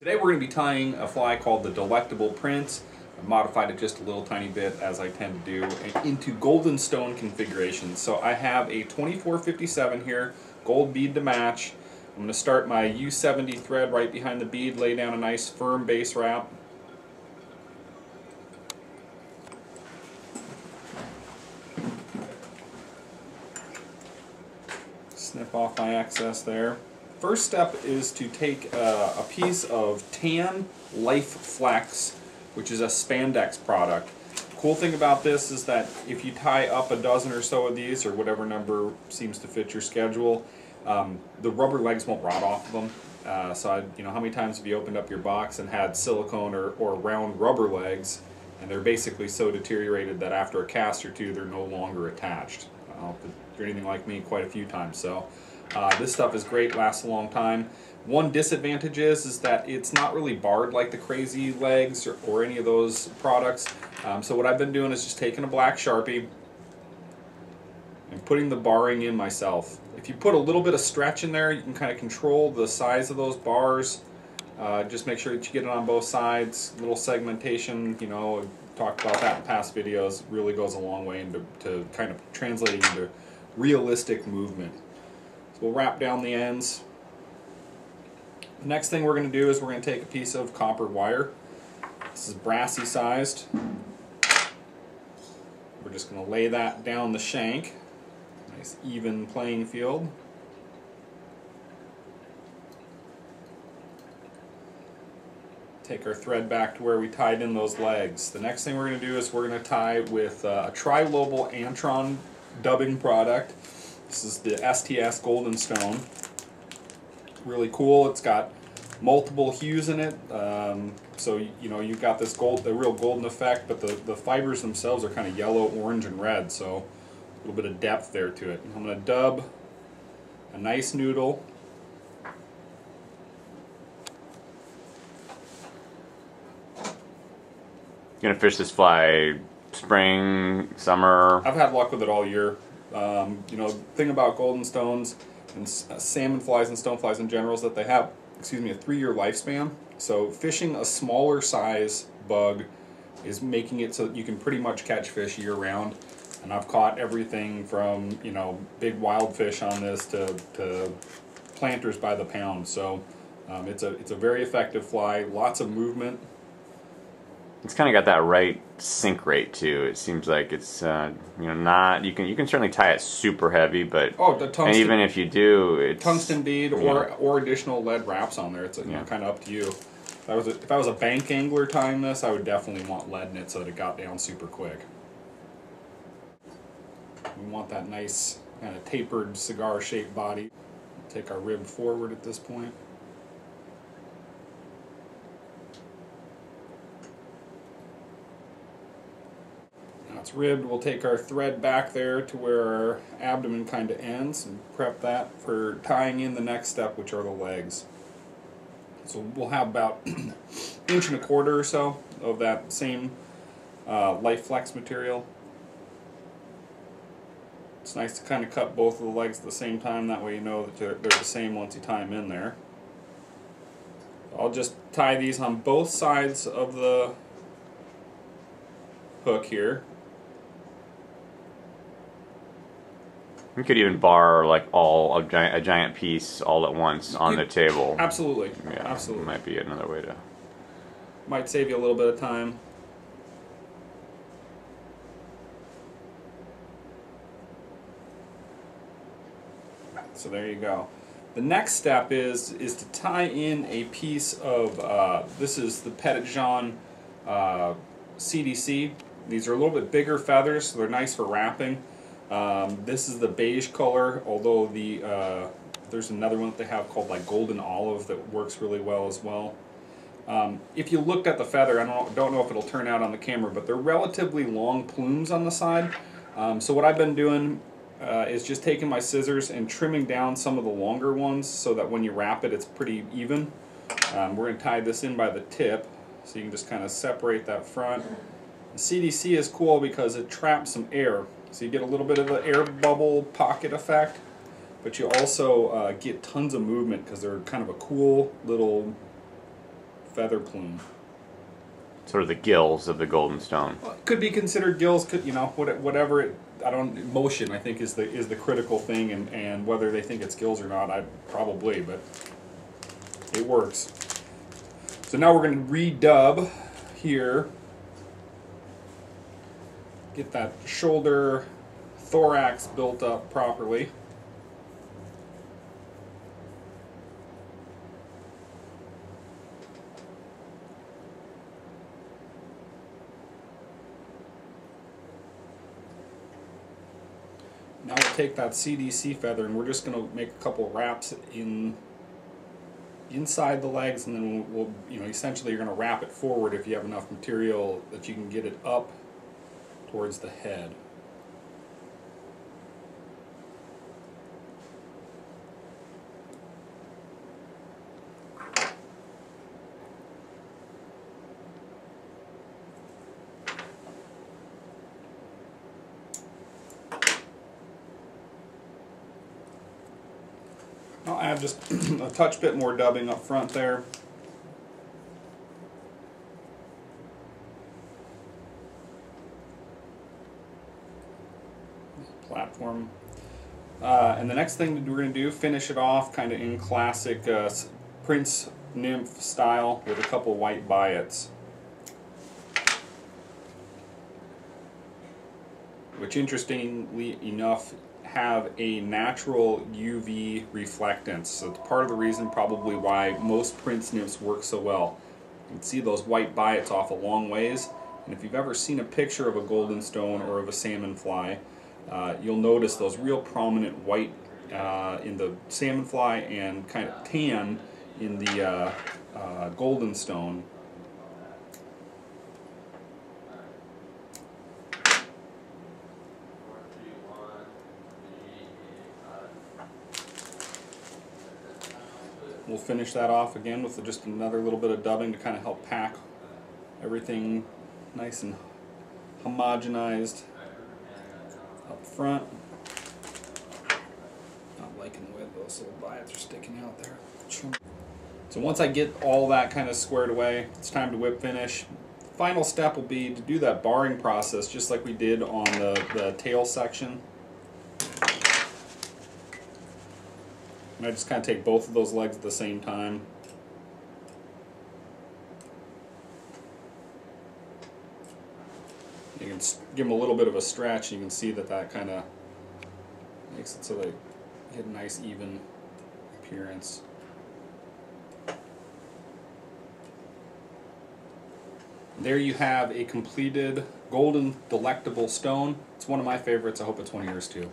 Today we're going to be tying a fly called the Delectable Prince. I modified it just a little tiny bit, as I tend to do, into golden stone configuration. So I have a 2457 here, gold bead to match. I'm going to start my U70 thread right behind the bead, lay down a nice firm base wrap. Snip off my excess there. First step is to take a piece of tan Life Flex, which is a spandex product. Cool thing about this is that if you tie up a dozen or so of these, or whatever number seems to fit your schedule, the rubber legs won't rot off of them. You know, how many times have you opened up your box and had silicone or round rubber legs, and they're basically so deteriorated that after a cast or two they're no longer attached. If you're anything like me, quite a few times. So this stuff is great, lasts a long time. One disadvantage is that it's not really barred like the Crazy Legs or any of those products. So what I've been doing is just taking a black Sharpie and putting the barring in myself. If you put a little bit of stretch in there, you can kind of control the size of those bars. Just make sure that you get it on both sides. Little segmentation, you know, I've talked about that in past videos, really goes a long way into kind of translating into realistic movement. So we'll wrap down the ends. The next thing we're going to do is we're going to take a piece of copper wire. This is brassy sized. We're just going to lay that down the shank. Nice even playing field. Take our thread back to where we tied in those legs. The next thing we're going to do is we're going to tie with a tri-lobal Antron dubbing product. This is the STS Golden Stone. Really cool. It's got multiple hues in it, so you know you've got this the real golden effect, but the fibers themselves are kind of yellow, orange, and red, so a little bit of depth there to it. I'm going to dub a nice noodle. You gonna fish this fly spring, summer? I've had luck with it all year. You know, the thing about golden stones and salmon flies and stoneflies in general is that they have, a 3-year lifespan. So fishing a smaller size bug is making it so that you can pretty much catch fish year round. And I've caught everything from, you know, big wild fish on this to planters by the pound. So it's a very effective fly. Lots of movement. It's kind of got that right sink rate too. It seems like it's you know, not, you can certainly tie it super heavy, but the tungsten, and even if you do, it's tungsten bead or additional lead wraps on there. It's you know, kind of up to you. If I was a bank angler tying this, I would definitely want lead in it so that it got down super quick. We want that nice kind of tapered cigar-shaped body. Take our rib forward at this point. It's ribbed. We'll take our thread back there to where our abdomen kind of ends and prep that for tying in the next step, which are the legs. So we'll have about 1.25 inches or so of that same Life Flex material. It's nice to kind of cut both of the legs at the same time, that way you know that they're the same once you tie them in there. I'll just tie these on both sides of the hook here. You could even bar like a giant piece all at once on the table. Absolutely. Yeah, absolutely. Might be another way to. Might save you a little bit of time. So there you go. The next step is to tie in a piece of this is the Petit Jean CDC. These are a little bit bigger feathers, so they're nice for wrapping. This is the beige color, although there's another one that they have called like golden olive that works really well as well. If you looked at the feather, I don't know if it'll turn out on the camera, but they're relatively long plumes on the side. So what I've been doing is just taking my scissors and trimming down some of the longer ones so that when you wrap it, it's pretty even. We're going to tie this in by the tip, so you can just kind of separate that front. The CDC is cool because it traps some air. So you get a little bit of the air bubble pocket effect, but you also get tons of movement because they're kind of a cool little feather plume. Sort of the gills of the golden stone. Well, it could be considered gills. Could, you know, whatever it. I don't. Motion, I think, is the critical thing, and whether they think it's gills or not, I probably, but it works. So now we're going to redub here. Get that shoulder, thorax built up properly. Now we'll take that CDC feather and we're just going to make a couple wraps inside the legs, and then we'll you know, essentially you're going to wrap it forward if you have enough material that you can get it up towards the head. I'll add just a touch bit more dubbing up front there. Platform. And the next thing that we're going to do, finish it off kind of in classic Prince Nymph style with a couple white biots, which interestingly enough have a natural UV reflectance. So it's part of the reason probably why most Prince Nymphs work so well. You can see those white biots off a long ways, and if you've ever seen a picture of a golden stone or of a salmon fly, you'll notice those real prominent white in the salmon fly and kind of tan in the golden stone. We'll finish that off again with just another little bit of dubbing to kind of help pack everything nice and homogenized up front. Not liking the way those little biots are sticking out there. So once I get all that kind of squared away, it's time to whip finish. The final step will be to do that barring process just like we did on the tail section. And I just kind of take both of those legs at the same time. You can give them a little bit of a stretch. You can see that kind of makes it so they get a nice even appearance. There you have a completed golden delectable stone. It's one of my favorites. I hope it's one of yours too.